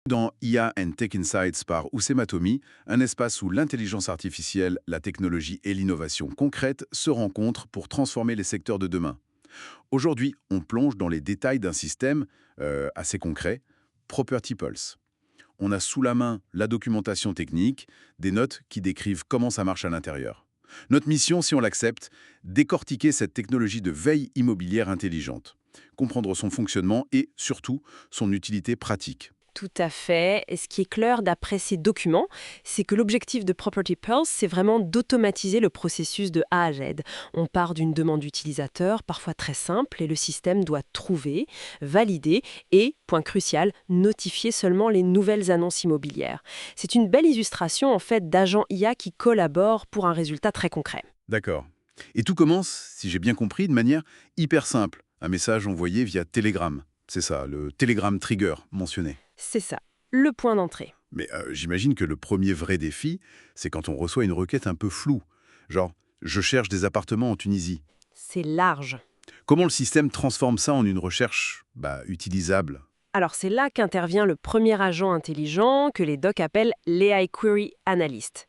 Dans IA and Tech Insights par Oussema Tomi, un espace où l'intelligence artificielle, la technologie et l'innovation concrète se rencontrent pour transformer les secteurs de demain. Aujourd'hui, on plonge dans les détails d'un système assez concret, Property Pulse. On a sous la main la documentation technique, des notes qui décrivent comment ça marche à l'intérieur. Notre mission, si on l'accepte, décortiquer cette technologie de veille immobilière intelligente, comprendre son fonctionnement et, surtout, son utilité pratique. Tout à fait. Et ce qui est clair d'après ces documents, c'est que l'objectif de Property Pulse, c'est vraiment d'automatiser le processus de A à Z. On part d'une demande utilisateur, parfois très simple, et le système doit trouver, valider et, point crucial, notifier seulement les nouvelles annonces immobilières. C'est une belle illustration en fait d'agents IA qui collaborent pour un résultat très concret. D'accord. Et tout commence, si j'ai bien compris, de manière hyper simple. Un message envoyé via Telegram. C'est ça, le Telegram Trigger mentionné. C'est ça, le point d'entrée. Mais j'imagine que le premier vrai défi, c'est quand on reçoit une requête un peu floue. Genre, je cherche des appartements en Tunisie. C'est large. Comment le système transforme ça en une recherche utilisable? Alors c'est là qu'intervient le premier agent intelligent que les docs appellent l'AI Query Analyst.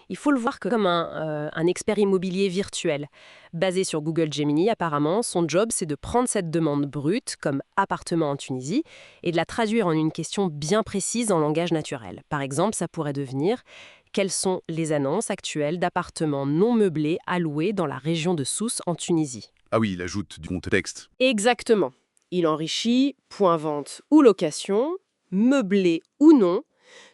Il faut le voir comme un expert immobilier virtuel. Basé sur Google Gemini, apparemment, son job, c'est de prendre cette demande brute, comme appartement en Tunisie, et de la traduire en une question bien précise en langage naturel. Par exemple, ça pourrait devenir quelles sont les annonces actuelles d'appartements non meublés alloués dans la région de Sousse en Tunisie. Ah oui, il ajoute du contexte. Exactement. Il enrichit point vente ou location, meublé ou non,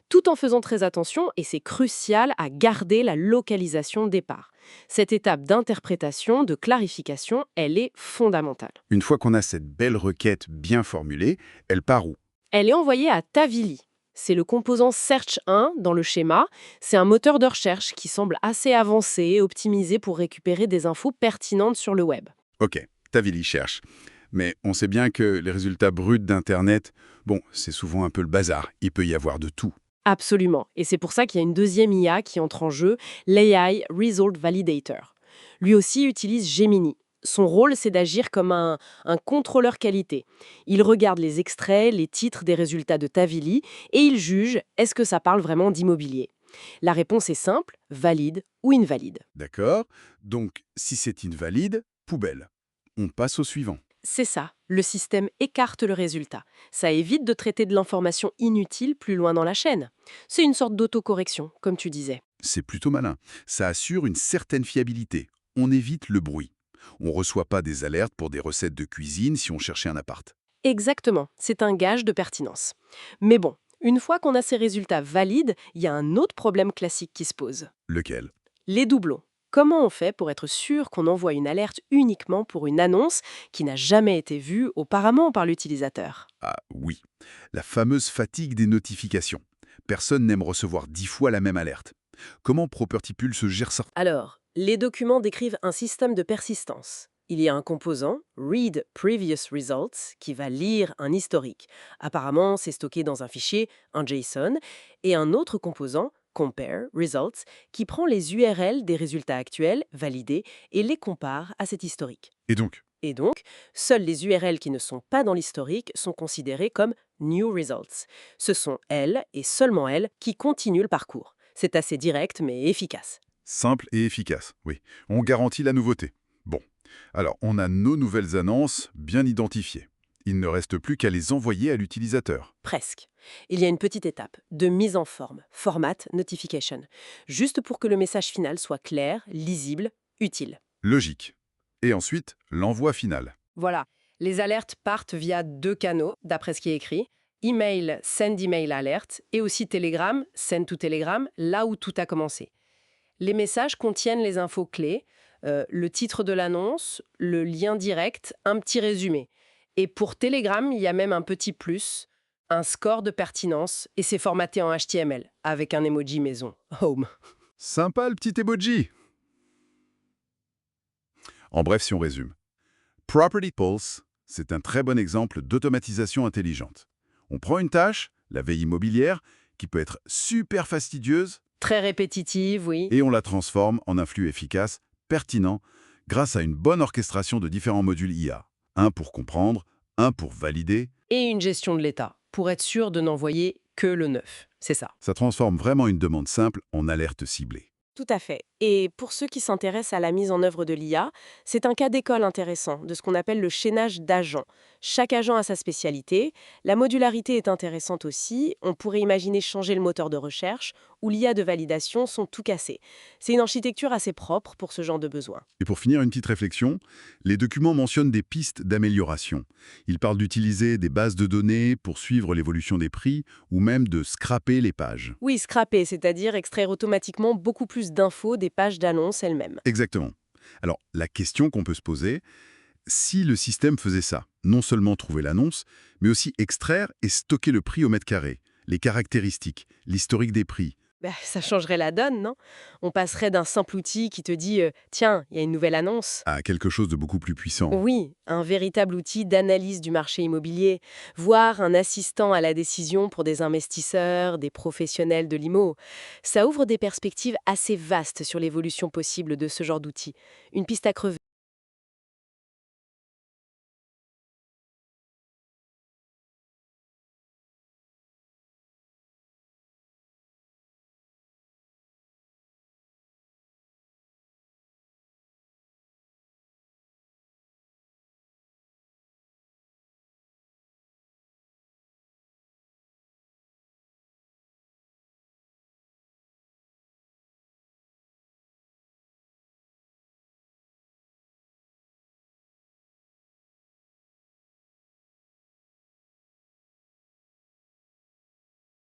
tout en faisant très attention, et c'est crucial, à garder la localisation départ. Cette étape d'interprétation, de clarification, elle est fondamentale. Une fois qu'on a cette belle requête bien formulée, elle part où? Elle est envoyée à Tavily. C'est le composant Search 1 dans le schéma. C'est un moteur de recherche qui semble assez avancé et optimisé pour récupérer des infos pertinentes sur le web. Ok, Tavily cherche. Mais on sait bien que les résultats bruts d'Internet, c'est souvent un peu le bazar. Il peut y avoir de tout. Absolument. Et c'est pour ça qu'il y a une deuxième IA qui entre en jeu, l'AI Result Validator. Lui aussi utilise Gemini. Son rôle, c'est d'agir comme un contrôleur qualité. Il regarde les extraits, les titres des résultats de Tavily et il juge est-ce que ça parle vraiment d'immobilier. La réponse est simple, valide ou invalide. D'accord? Donc, si c'est invalide, poubelle. On passe au suivant. C'est ça, le système écarte le résultat. Ça évite de traiter de l'information inutile plus loin dans la chaîne. C'est une sorte d'autocorrection, comme tu disais. C'est plutôt malin. Ça assure une certaine fiabilité. On évite le bruit. On ne reçoit pas des alertes pour des recettes de cuisine si on cherchait un appart. Exactement, c'est un gage de pertinence. Mais bon, une fois qu'on a ces résultats valides, il y a un autre problème classique qui se pose. Lequel? Les doublons. Comment on fait pour être sûr qu'on envoie une alerte uniquement pour une annonce qui n'a jamais été vue auparavant par l'utilisateur? Ah oui, la fameuse fatigue des notifications. Personne n'aime recevoir 10 fois la même alerte. Comment Property Pulse gère ça? Alors, les documents décrivent un système de persistance. Il y a un composant, Read Previous Results, qui va lire un historique. Apparemment, c'est stocké dans un fichier, un JSON, et un autre composant, Compare Results, qui prend les URL des résultats actuels, validés, et les compare à cet historique. Et donc? Et donc, seules les URL qui ne sont pas dans l'historique sont considérées comme New Results. Ce sont elles, et seulement elles, qui continuent le parcours. C'est assez direct, mais efficace. Simple et efficace, oui. On garantit la nouveauté. Bon, alors on a nos nouvelles annonces bien identifiées. Il ne reste plus qu'à les envoyer à l'utilisateur. Presque. Il y a une petite étape de mise en forme, format notification, juste pour que le message final soit clair, lisible, utile. Logique. Et ensuite, l'envoi final. Voilà. Les alertes partent via deux canaux, d'après ce qui est écrit. Email, send email alert, et aussi Telegram, send to Telegram, là où tout a commencé. Les messages contiennent les infos clés, le titre de l'annonce, le lien direct, un petit résumé. Et pour Telegram, il y a même un petit plus, un score de pertinence, et c'est formaté en HTML, avec un emoji maison, Home. Sympa le petit emoji. En bref, si on résume. Property Pulse, c'est un très bon exemple d'automatisation intelligente. On prend une tâche, la veille immobilière, qui peut être super fastidieuse, Très répétitive, oui. et on la transforme en un flux efficace, pertinent, grâce à une bonne orchestration de différents modules IA. Un pour comprendre, un pour valider. Et une gestion de l'état. pour être sûr de n'envoyer que le neuf. C'est ça. Ça transforme vraiment une demande simple en alerte ciblée. Tout à fait. Et pour ceux qui s'intéressent à la mise en œuvre de l'IA, c'est un cas d'école intéressant, de ce qu'on appelle le chaînage d'agents. Chaque agent a sa spécialité. La modularité est intéressante aussi. On pourrait imaginer changer le moteur de recherche, ou l'IA de validation sont tout cassés. C'est une architecture assez propre pour ce genre de besoin. Et pour finir, une petite réflexion, les documents mentionnent des pistes d'amélioration. Ils parlent d'utiliser des bases de données pour suivre l'évolution des prix ou même de scraper les pages. Oui, scraper, c'est-à-dire extraire automatiquement beaucoup plus d'infos des pages d'annonce elles-mêmes. Exactement. Alors, la question qu'on peut se poser, si le système faisait ça, non seulement trouver l'annonce, mais aussi extraire et stocker le prix au mètre carré, les caractéristiques, l'historique des prix. Ça changerait la donne, non? On passerait d'un simple outil qui te dit Tiens, il y a une nouvelle annonce », À quelque chose de beaucoup plus puissant. oui, un véritable outil d'analyse du marché immobilier, voire un assistant à la décision pour des investisseurs, des professionnels de l'IMO. Ça ouvre des perspectives assez vastes sur l'évolution possible de ce genre d'outils. Une piste à crever.